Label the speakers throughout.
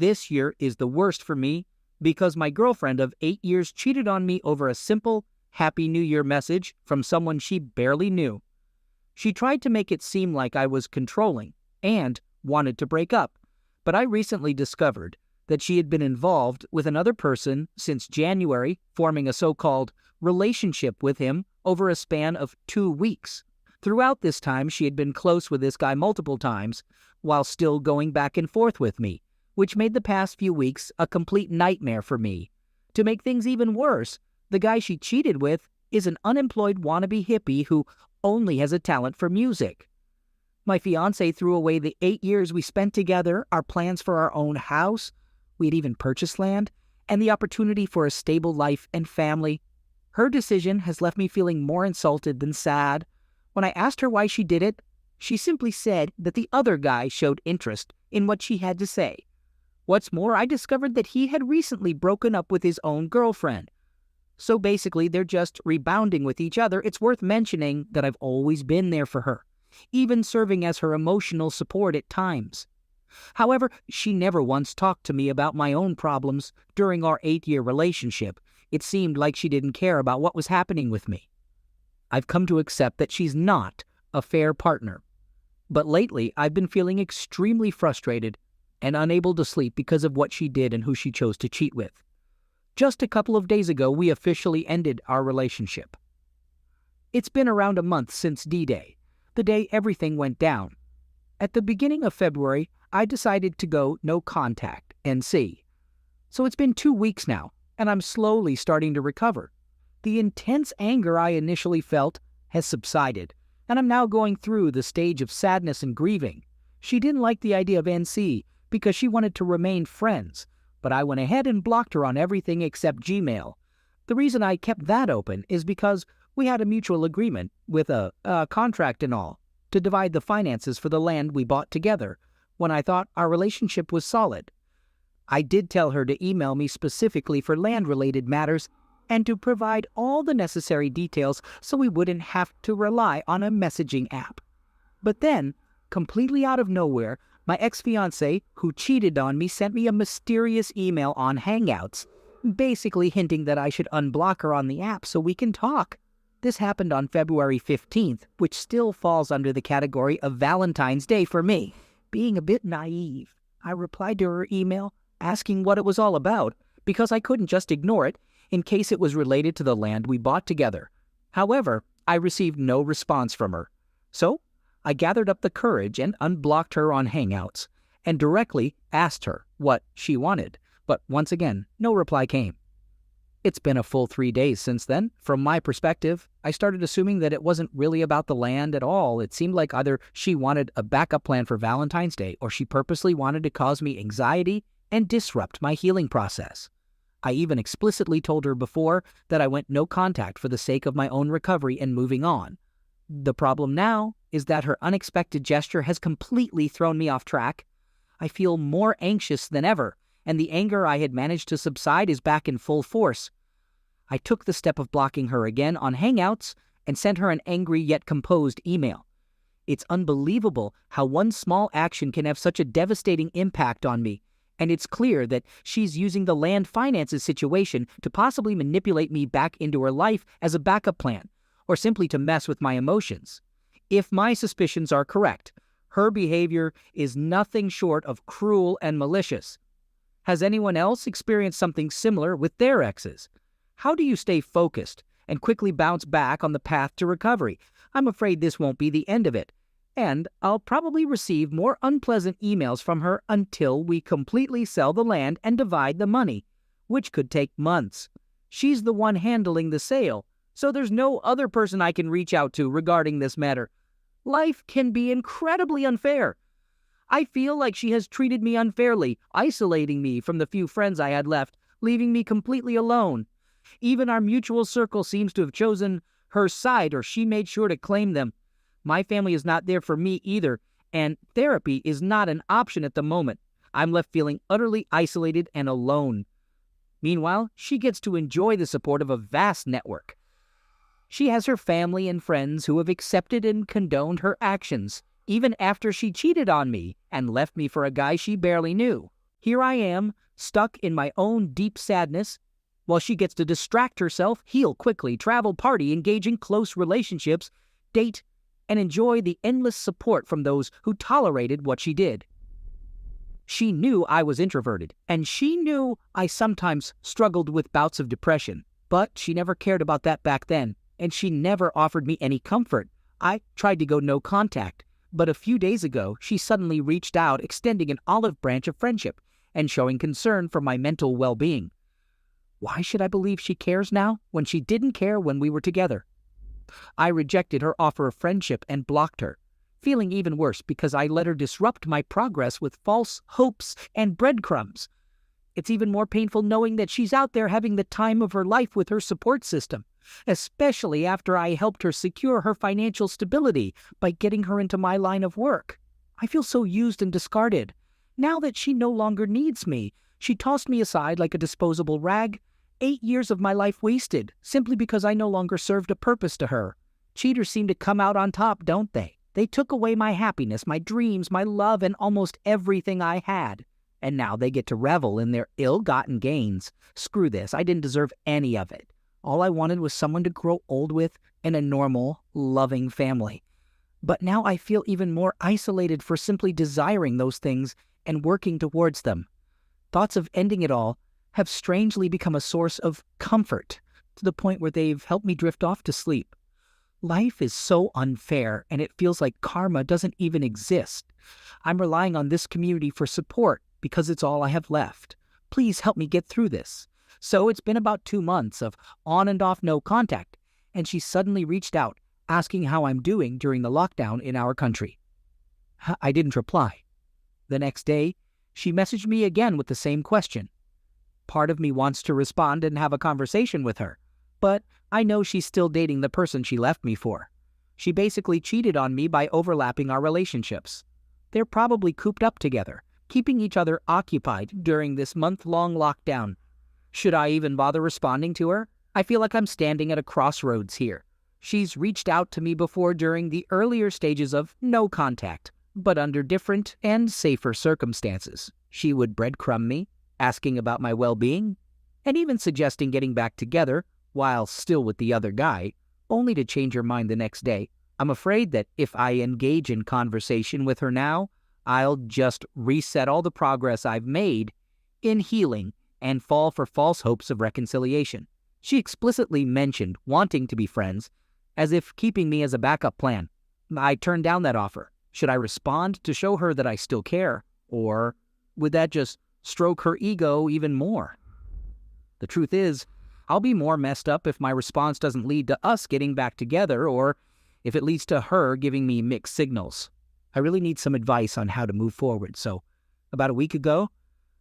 Speaker 1: This year is the worst for me because my girlfriend of 8 years cheated on me over a simple Happy New Year message from someone she barely knew. She tried to make it seem like I was controlling and wanted to break up, but I recently discovered that she had been involved with another person since January, forming a so-called relationship with him over a span of 2 weeks. Throughout this time, she had been close with this guy multiple times while still going back and forth with me, which made the past few weeks a complete nightmare for me. To make things even worse, the guy she cheated with is an unemployed wannabe hippie who only has a talent for music. My fiancé threw away the 8 years we spent together, our plans for our own house, we had even purchased land, and the opportunity for a stable life and family. Her decision has left me feeling more insulted than sad. When I asked her why she did it, she simply said that the other guy showed interest in what she had to say. What's more, I discovered that he had recently broken up with his own girlfriend. So basically, they're just rebounding with each other. It's worth mentioning that I've always been there for her, even serving as her emotional support at times. However, she never once talked to me about my own problems during our 8-year relationship. It seemed like she didn't care about what was happening with me. I've come to accept that she's not a fair partner. But lately, I've been feeling extremely frustrated and unable to sleep because of what she did and who she chose to cheat with. Just a couple of days ago, we officially ended our relationship. It's been around a month since D-Day, the day everything went down. At the beginning of February, I decided to go no contact, NC. So it's been 2 weeks now, and I'm slowly starting to recover. The intense anger I initially felt has subsided, and I'm now going through the stage of sadness and grieving. She didn't like the idea of NC because she wanted to remain friends, but I went ahead and blocked her on everything except Gmail. The reason I kept that open is because we had a mutual agreement with a contract and all to divide the finances for the land we bought together when I thought our relationship was solid. I did tell her to email me specifically for land-related matters and to provide all the necessary details so we wouldn't have to rely on a messaging app. But then, completely out of nowhere, my ex-fiancé, who cheated on me, sent me a mysterious email on Hangouts, basically hinting that I should unblock her on the app so we can talk. This happened on February 15th, which still falls under the category of Valentine's Day for me. Being a bit naive, I replied to her email asking what it was all about, because I couldn't just ignore it in case it was related to the land we bought together. However, I received no response from her. So, I gathered up the courage and unblocked her on Hangouts, and directly asked her what she wanted, but once again, no reply came. It's been a full 3 days since then. From my perspective, I started assuming that it wasn't really about the land at all. It seemed like either she wanted a backup plan for Valentine's Day or she purposely wanted to cause me anxiety and disrupt my healing process. I even explicitly told her before that I went no contact for the sake of my own recovery and moving on. The problem now is that her unexpected gesture has completely thrown me off track. I feel more anxious than ever, and the anger I had managed to subside is back in full force. I took the step of blocking her again on Hangouts and sent her an angry yet composed email. It's unbelievable how one small action can have such a devastating impact on me, and it's clear that she's using the land finances situation to possibly manipulate me back into her life as a backup plan, or simply to mess with my emotions. If my suspicions are correct, her behavior is nothing short of cruel and malicious. Has anyone else experienced something similar with their exes? How do you stay focused and quickly bounce back on the path to recovery? I'm afraid this won't be the end of it, and I'll probably receive more unpleasant emails from her until we completely sell the land and divide the money, which could take months. She's the one handling the sale, so there's no other person I can reach out to regarding this matter. Life can be incredibly unfair. I feel like she has treated me unfairly, isolating me from the few friends I had left, leaving me completely alone. Even our mutual circle seems to have chosen her side, or she made sure to claim them. My family is not there for me either, and therapy is not an option at the moment. I'm left feeling utterly isolated and alone. Meanwhile, she gets to enjoy the support of a vast network. She has her family and friends who have accepted and condoned her actions, even after she cheated on me and left me for a guy she barely knew. Here I am, stuck in my own deep sadness, while she gets to distract herself, heal quickly, travel, party, engage in close relationships, date, and enjoy the endless support from those who tolerated what she did. She knew I was introverted, and she knew I sometimes struggled with bouts of depression, but she never cared about that back then, and she never offered me any comfort. I tried to go no contact, but a few days ago, she suddenly reached out, extending an olive branch of friendship and showing concern for my mental well-being. Why should I believe she cares now when she didn't care when we were together? I rejected her offer of friendship and blocked her, feeling even worse because I let her disrupt my progress with false hopes and breadcrumbs. It's even more painful knowing that she's out there having the time of her life with her support system, especially after I helped her secure her financial stability by getting her into my line of work. I feel so used and discarded. Now that she no longer needs me, she tossed me aside like a disposable rag. 8 years of my life wasted, simply because I no longer served a purpose to her. Cheaters seem to come out on top, don't they? They took away my happiness, my dreams, my love, and almost everything I had. And now they get to revel in their ill-gotten gains. Screw this, I didn't deserve any of it. All I wanted was someone to grow old with and a normal, loving family. But now I feel even more isolated for simply desiring those things and working towards them. Thoughts of ending it all have strangely become a source of comfort, to the point where they've helped me drift off to sleep. Life is so unfair, and it feels like karma doesn't even exist. I'm relying on this community for support because it's all I have left. Please help me get through this. So it's been about 2 months of on and off no contact, and she suddenly reached out, asking how I'm doing during the lockdown in our country. I didn't reply. The next day, she messaged me again with the same question. Part of me wants to respond and have a conversation with her, but I know she's still dating the person she left me for. She basically cheated on me by overlapping our relationships. They're probably cooped up together, keeping each other occupied during this month-long lockdown. Should I even bother responding to her? I feel like I'm standing at a crossroads here. She's reached out to me before during the earlier stages of no contact, but under different and safer circumstances. She would breadcrumb me, asking about my well-being, and even suggesting getting back together while still with the other guy, only to change her mind the next day. I'm afraid that if I engage in conversation with her now, I'll just reset all the progress I've made in healing and fall for false hopes of reconciliation. She explicitly mentioned wanting to be friends, as if keeping me as a backup plan. I turned down that offer. Should I respond to show her that I still care, or would that just stroke her ego even more? The truth is, I'll be more messed up if my response doesn't lead to us getting back together, or if it leads to her giving me mixed signals. I really need some advice on how to move forward. So, about a week ago,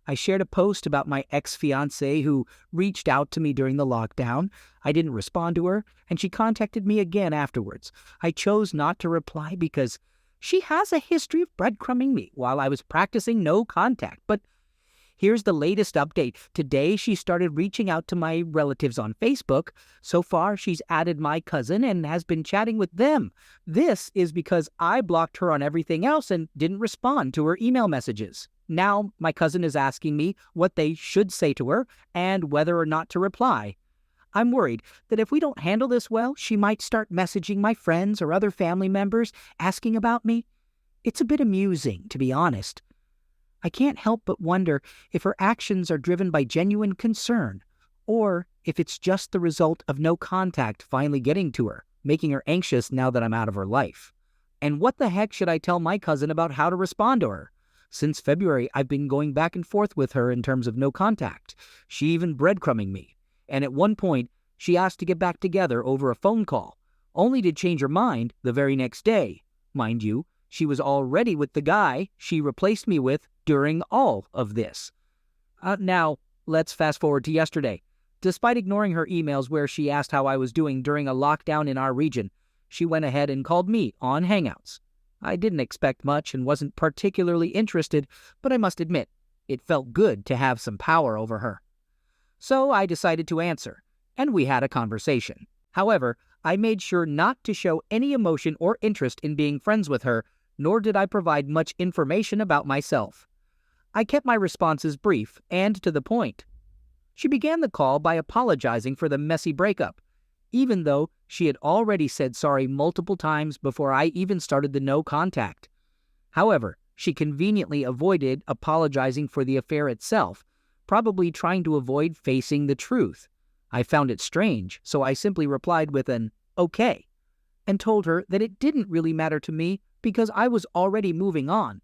Speaker 1: I shared a post about my ex-fiancée who reached out to me during the lockdown. I didn't respond to her, and she contacted me again afterwards. I chose not to reply because she has a history of breadcrumbing me while I was practicing no contact. But here's the latest update. Today, she started reaching out to my relatives on Facebook. So far, she's added my cousin and has been chatting with them. This is because I blocked her on everything else and didn't respond to her email messages. Now, my cousin is asking me what they should say to her and whether or not to reply. I'm worried that if we don't handle this well, she might start messaging my friends or other family members asking about me. It's a bit amusing, to be honest. I can't help but wonder if her actions are driven by genuine concern, or if it's just the result of no contact finally getting to her, making her anxious now that I'm out of her life. And what the heck should I tell my cousin about how to respond to her? Since February, I've been going back and forth with her in terms of no contact. She even breadcrumbing me. And at one point, she asked to get back together over a phone call, only to change her mind the very next day. Mind you, she was already with the guy she replaced me with during all of this. Now, let's fast forward to yesterday. Despite ignoring her emails where she asked how I was doing during a lockdown in our region, she went ahead and called me on Hangouts. I didn't expect much and wasn't particularly interested, but I must admit, it felt good to have some power over her. So I decided to answer, and we had a conversation. However, I made sure not to show any emotion or interest in being friends with her, nor did I provide much information about myself. I kept my responses brief and to the point. She began the call by apologizing for the messy breakup, even though she had already said sorry multiple times before I even started the no contact. However, she conveniently avoided apologizing for the affair itself, probably trying to avoid facing the truth. I found it strange, so I simply replied with an okay, and told her that it didn't really matter to me because I was already moving on.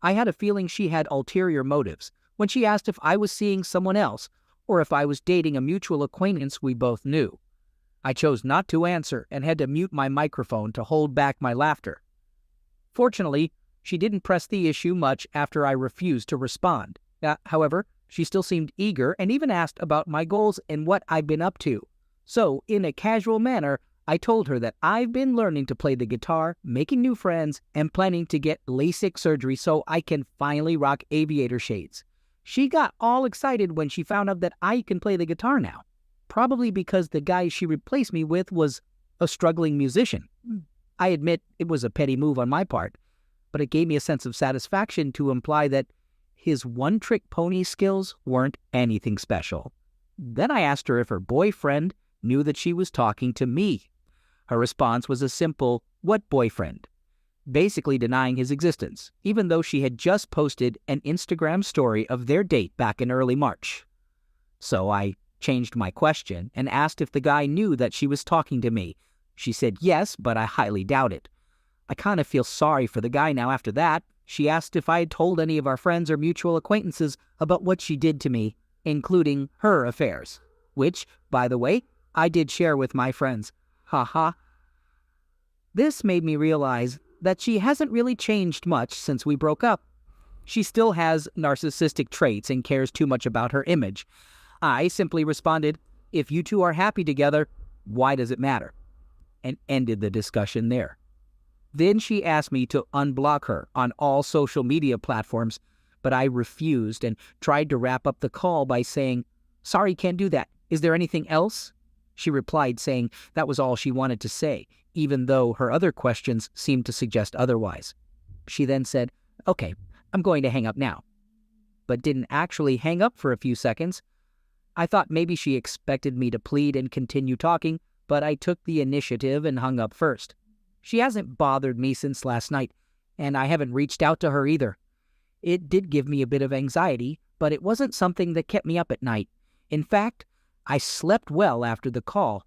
Speaker 1: I had a feeling she had ulterior motives when she asked if I was seeing someone else or if I was dating a mutual acquaintance we both knew. I chose not to answer and had to mute my microphone to hold back my laughter. Fortunately, she didn't press the issue much after I refused to respond. However, she still seemed eager and even asked about my goals and what I've been up to. So, in a casual manner, I told her that I've been learning to play the guitar, making new friends, and planning to get LASIK surgery so I can finally rock aviator shades. She got all excited when she found out that I can play the guitar now, probably because the guy she replaced me with was a struggling musician. I admit it was a petty move on my part, but it gave me a sense of satisfaction to imply that his one-trick pony skills weren't anything special. Then I asked her if her boyfriend knew that she was talking to me. Her response was a simple, "What boyfriend?" basically denying his existence, even though she had just posted an Instagram story of their date back in early March. So I changed my question and asked if the guy knew that she was talking to me. She said yes, but I highly doubt it. I kind of feel sorry for the guy now after that. She asked if I had told any of our friends or mutual acquaintances about what she did to me, including her affairs, which, by the way, I did share with my friends. Haha. This made me realize that she hasn't really changed much since we broke up. She still has narcissistic traits and cares too much about her image. I simply responded, "If you two are happy together, why does it matter?" and ended the discussion there. Then she asked me to unblock her on all social media platforms, but I refused and tried to wrap up the call by saying, "Sorry, can't do that. Is there anything else?" She replied saying that was all she wanted to say, even though her other questions seemed to suggest otherwise. She then said, "Okay, I'm going to hang up now," but didn't actually hang up for a few seconds. I thought maybe she expected me to plead and continue talking, but I took the initiative and hung up first. She hasn't bothered me since last night, and I haven't reached out to her either. It did give me a bit of anxiety, but it wasn't something that kept me up at night. In fact, I slept well after the call.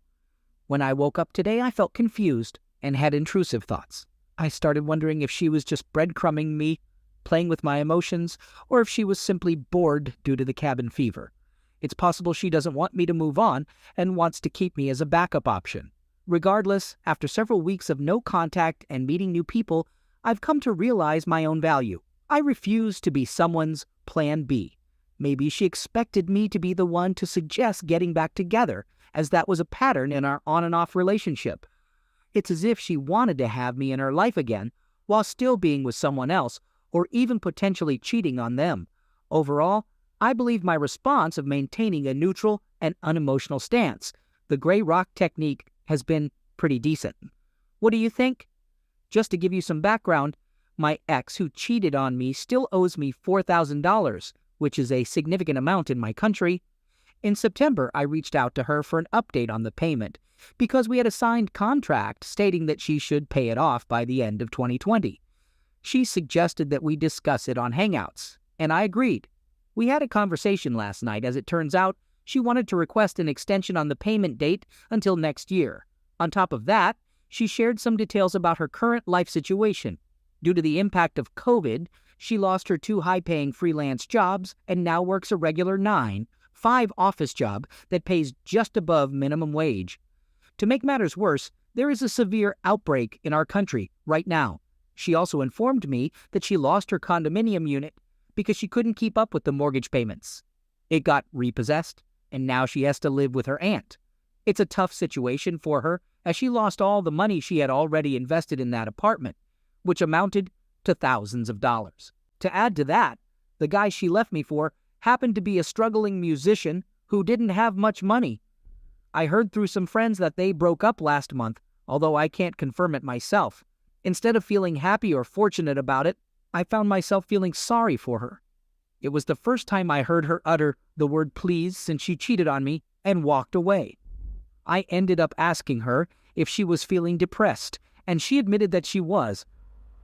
Speaker 1: When I woke up today, I felt confused and had intrusive thoughts. I started wondering if she was just breadcrumbing me, playing with my emotions, or if she was simply bored due to the cabin fever. It's possible she doesn't want me to move on and wants to keep me as a backup option. Regardless, after several weeks of no contact and meeting new people, I've come to realize my own value. I refuse to be someone's plan B. Maybe she expected me to be the one to suggest getting back together, as that was a pattern in our on and off relationship. It's as if she wanted to have me in her life again, while still being with someone else, or even potentially cheating on them. Overall, I believe my response of maintaining a neutral and unemotional stance, the gray rock technique, has been pretty decent. What do you think? Just to give you some background, my ex who cheated on me still owes me $4,000, which is a significant amount in my country. In September, I reached out to her for an update on the payment because we had a signed contract stating that she should pay it off by the end of 2020. She suggested that we discuss it on Hangouts, and I agreed. We had a conversation last night. As it turns out, she wanted to request an extension on the payment date until next year. On top of that, she shared some details about her current life situation. Due to the impact of COVID, she lost her 2 high-paying freelance jobs and now works a regular 9-5 office job that pays just above minimum wage. To make matters worse, there is a severe outbreak in our country right now. She also informed me that she lost her condominium unit because she couldn't keep up with the mortgage payments. It got repossessed, and now she has to live with her aunt. It's a tough situation for her, as she lost all the money she had already invested in that apartment, which amounted to thousands of dollars. To add to that, the guy she left me for happened to be a struggling musician who didn't have much money. I heard through some friends that they broke up last month, although I can't confirm it myself. Instead of feeling happy or fortunate about it, I found myself feeling sorry for her. It was the first time I heard her utter the word please since she cheated on me and walked away. I ended up asking her if she was feeling depressed, and she admitted that she was.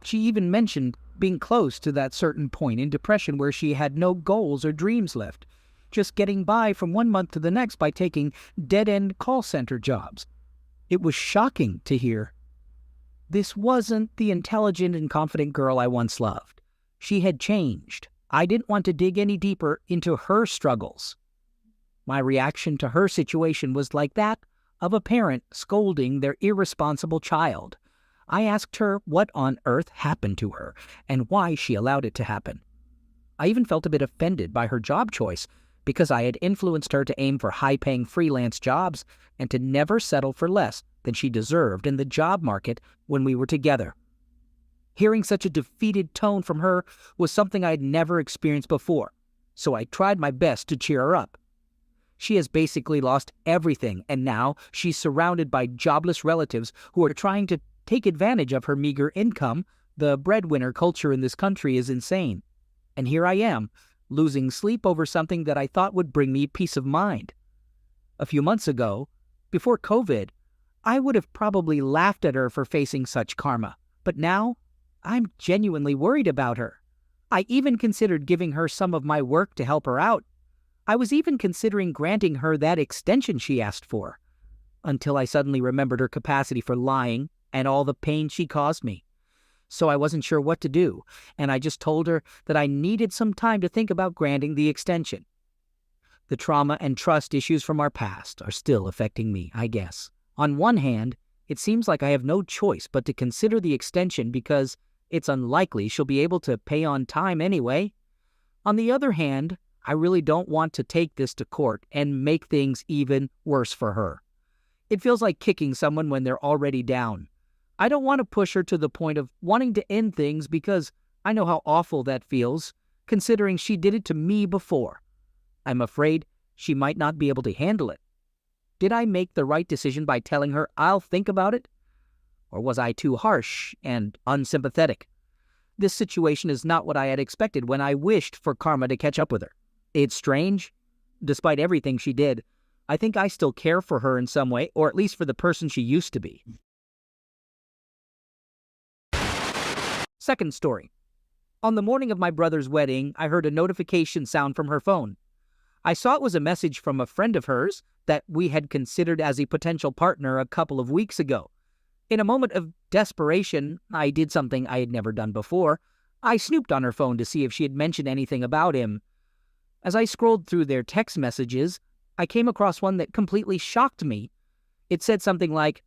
Speaker 1: She even mentioned being close to that certain point in depression where she had no goals or dreams left, just getting by from one month to the next by taking dead-end call center jobs. It was shocking to hear. This wasn't the intelligent and confident girl I once loved. She had changed. I didn't want to dig any deeper into her struggles. My reaction to her situation was like that of a parent scolding their irresponsible child. I asked her what on earth happened to her and why she allowed it to happen. I even felt a bit offended by her job choice because I had influenced her to aim for high-paying freelance jobs and to never settle for less than she deserved in the job market when we were together. Hearing such a defeated tone from her was something I had never experienced before, so I tried my best to cheer her up. She has basically lost everything, and now she's surrounded by jobless relatives who are trying to take advantage of her meager income. The breadwinner culture in this country is insane. And here I am, losing sleep over something that I thought would bring me peace of mind. A few months ago, before COVID, I would have probably laughed at her for facing such karma. But now, I'm genuinely worried about her. I even considered giving her some of my work to help her out. I was even considering granting her that extension she asked for, until I suddenly remembered her capacity for lying and all the pain she caused me. So I wasn't sure what to do, and I just told her that I needed some time to think about granting the extension. The trauma and trust issues from our past are still affecting me, I guess. On one hand, it seems like I have no choice but to consider the extension because it's unlikely she'll be able to pay on time anyway. On the other hand, I really don't want to take this to court and make things even worse for her. It feels like kicking someone when they're already down. I don't want to push her to the point of wanting to end things because I know how awful that feels, considering she did it to me before. I'm afraid she might not be able to handle it. Did I make the right decision by telling her I'll think about it? Or was I too harsh and unsympathetic? This situation is not what I had expected when I wished for karma to catch up with her. It's strange. Despite everything she did, I think I still care for her in some way, or at least for the person she used to be. Second story. On the morning of my brother's wedding, I heard a notification sound from her phone. I saw it was a message from a friend of hers that we had considered as a potential partner a couple of weeks ago. In a moment of desperation, I did something I had never done before. I snooped on her phone to see if she had mentioned anything about him. As I scrolled through their text messages, I came across one that completely shocked me. It said something like,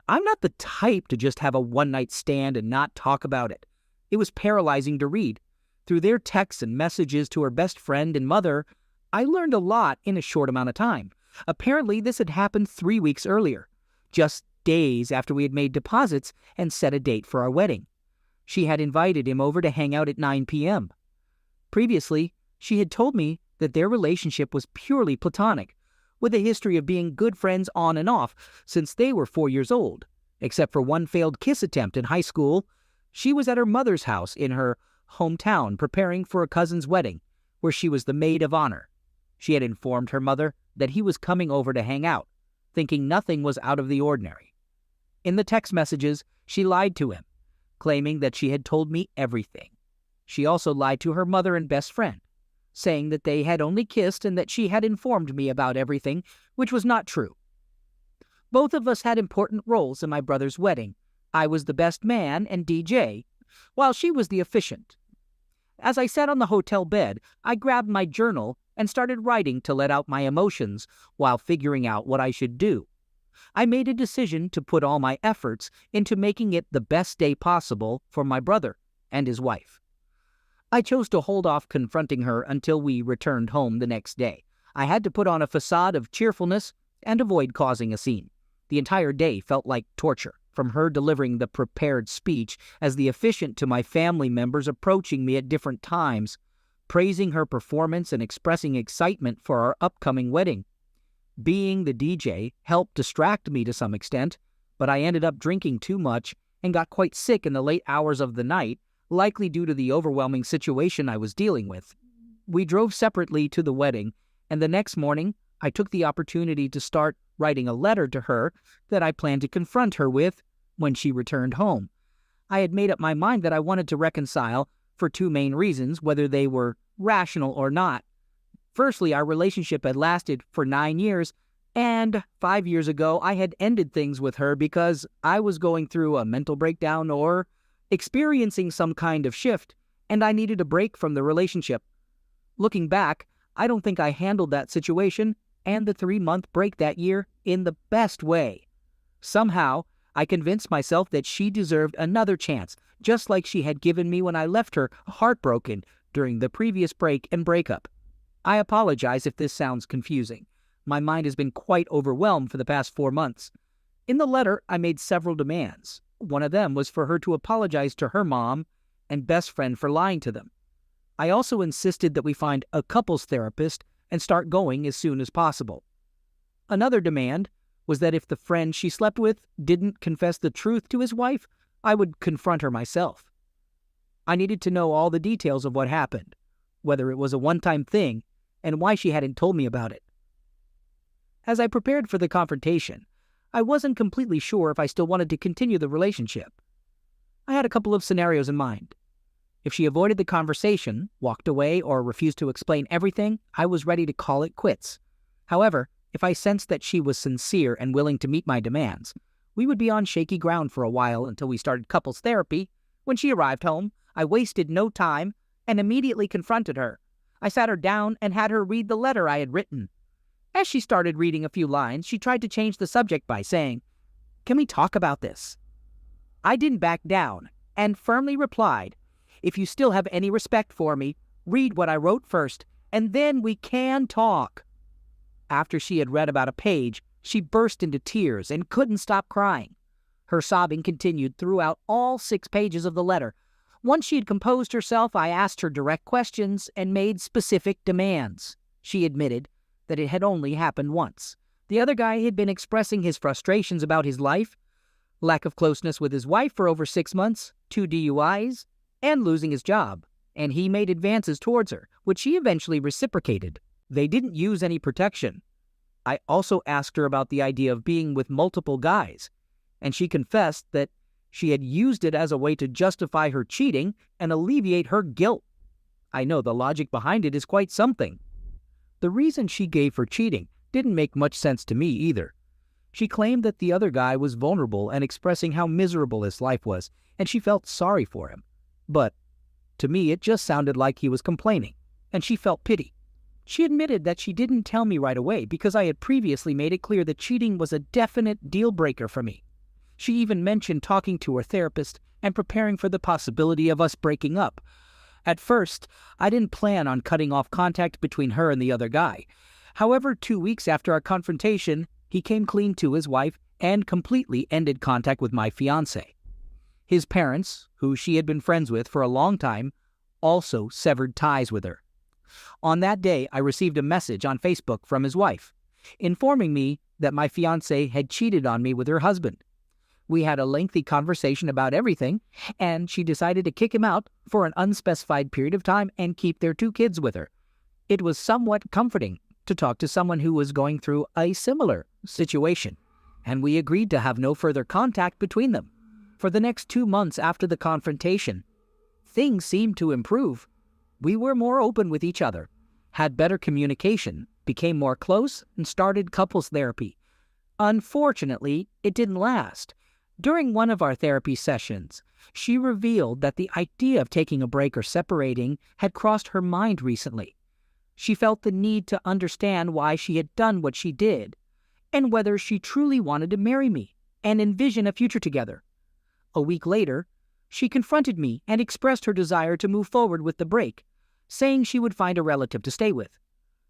Speaker 1: "I'm not the type to just have a one-night stand and not talk about it." It was paralyzing to read. Through their texts and messages to her best friend and mother, I learned a lot in a short amount of time. Apparently, this had happened 3 weeks earlier, just days after we had made deposits and set a date for our wedding. She had invited him over to hang out at 9 p.m. Previously, she had told me that their relationship was purely platonic, with a history of being good friends on and off since they were 4 years old. Except for one failed kiss attempt in high school, she was at her mother's house in her hometown preparing for a cousin's wedding, where she was the maid of honor. She had informed her mother that he was coming over to hang out, thinking nothing was out of the ordinary. In the text messages, she lied to him, claiming that she had told me everything. She also lied to her mother and best friend, saying that they had only kissed and that she had informed me about everything, which was not true. Both of us had important roles in my brother's wedding. I was the best man and DJ, while she was the officiant. As I sat on the hotel bed, I grabbed my journal and started writing to let out my emotions while figuring out what I should do. I made a decision to put all my efforts into making it the best day possible for my brother and his wife. I chose to hold off confronting her until we returned home the next day. I had to put on a facade of cheerfulness and avoid causing a scene. The entire day felt like torture, from her delivering the prepared speech as the officiant to my family members approaching me at different times, praising her performance and expressing excitement for our upcoming wedding. Being the DJ helped distract me to some extent, but I ended up drinking too much and got quite sick in the late hours of the night, likely due to the overwhelming situation I was dealing with. We drove separately to the wedding, and the next morning, I took the opportunity to start writing a letter to her that I planned to confront her with when she returned home. I had made up my mind that I wanted to reconcile for two main reasons, whether they were rational or not. Firstly, our relationship had lasted for 9 years, and 5 years ago I had ended things with her because I was going through a mental breakdown or experiencing some kind of shift, and I needed a break from the relationship. Looking back, I don't think I handled that situation and the 3-month break that year in the best way. Somehow, I convinced myself that she deserved another chance, just like she had given me when I left her heartbroken during the previous break and breakup. I apologize if this sounds confusing. My mind has been quite overwhelmed for the past 4 months. In the letter, I made several demands. One of them was for her to apologize to her mom and best friend for lying to them. I also insisted that we find a couples therapist and start going as soon as possible. Another demand was that if the friend she slept with didn't confess the truth to his wife, I would confront her myself. I needed to know all the details of what happened, whether it was a one-time thing, and why she hadn't told me about it. As I prepared for the confrontation, I wasn't completely sure if I still wanted to continue the relationship. I had a couple of scenarios in mind. If she avoided the conversation, walked away, or refused to explain everything, I was ready to call it quits. However, if I sensed that she was sincere and willing to meet my demands, we would be on shaky ground for a while until we started couples therapy. When she arrived home, I wasted no time and immediately confronted her. I sat her down and had her read the letter I had written. As she started reading a few lines, she tried to change the subject by saying, "Can we talk about this?" I didn't back down and firmly replied, "If you still have any respect for me, read what I wrote first, and then we can talk." After she had read about a page, she burst into tears and couldn't stop crying. Her sobbing continued throughout all 6 pages of the letter. Once she had composed herself, I asked her direct questions and made specific demands. She admitted that it had only happened once. The other guy had been expressing his frustrations about his life, lack of closeness with his wife for over 6 months, 2 DUIs, and losing his job, and he made advances towards her, which she eventually reciprocated. They didn't use any protection. I also asked her about the idea of being with multiple guys, and she confessed that she had used it as a way to justify her cheating and alleviate her guilt. I know the logic behind it is quite something. The reason she gave for cheating didn't make much sense to me either. She claimed that the other guy was vulnerable and expressing how miserable his life was, and she felt sorry for him. But to me, it just sounded like he was complaining, and she felt pity. She admitted that she didn't tell me right away because I had previously made it clear that cheating was a definite deal breaker for me. She even mentioned talking to her therapist and preparing for the possibility of us breaking up. At first, I didn't plan on cutting off contact between her and the other guy. However, 2 weeks after our confrontation, he came clean to his wife and completely ended contact with my fiancé. His parents, who she had been friends with for a long time, also severed ties with her. On that day, I received a message on Facebook from his wife, informing me that my fiancé had cheated on me with her husband. We had a lengthy conversation about everything, and she decided to kick him out for an unspecified period of time and keep their 2 kids with her. It was somewhat comforting to talk to someone who was going through a similar situation, and we agreed to have no further contact between them. For the next 2 months after the confrontation, things seemed to improve. We were more open with each other, had better communication, became more close, and started couples therapy. Unfortunately, it didn't last. During one of our therapy sessions, she revealed that the idea of taking a break or separating had crossed her mind recently. She felt the need to understand why she had done what she did, and whether she truly wanted to marry me and envision a future together. A week later, she confronted me and expressed her desire to move forward with the break, saying she would find a relative to stay with.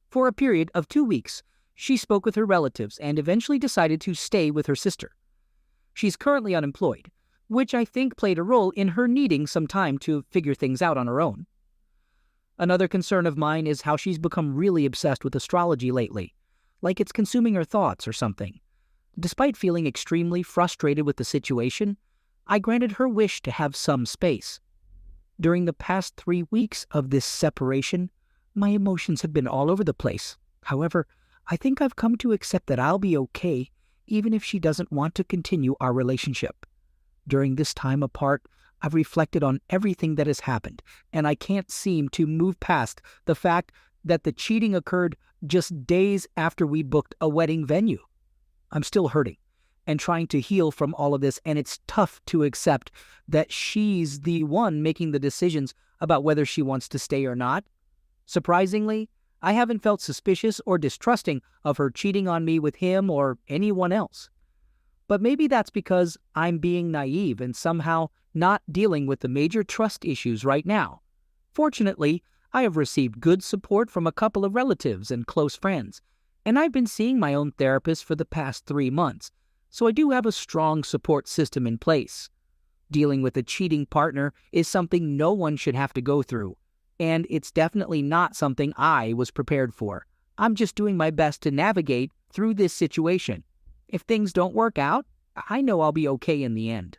Speaker 1: For a period of 2 weeks, she spoke with her relatives and eventually decided to stay with her sister. She's currently unemployed, which I think played a role in her needing some time to figure things out on her own. Another concern of mine is how she's become really obsessed with astrology lately, like it's consuming her thoughts or something. Despite feeling extremely frustrated with the situation, I granted her wish to have some space. During the past 3 weeks of this separation, My emotions have been all over the place. However, I think I've come to accept that I'll be okay even if she doesn't want to continue our relationship. During this time apart, I've reflected on everything that has happened, and I can't seem to move past the fact that the cheating occurred just days after we booked a wedding venue. I'm still hurting and trying to heal from all of this, and it's tough to accept that she's the one making the decisions about whether she wants to stay or not. Surprisingly, I haven't felt suspicious or distrusting of her cheating on me with him or anyone else. But maybe that's because I'm being naive and somehow not dealing with the major trust issues right now. Fortunately, I have received good support from a couple of relatives and close friends, and I've been seeing my own therapist for the past 3 months, so I do have a strong support system in place. Dealing with a cheating partner is something no one should have to go through, and it's definitely not something I was prepared for. I'm just doing my best to navigate through this situation. If things don't work out, I know I'll be okay in the end.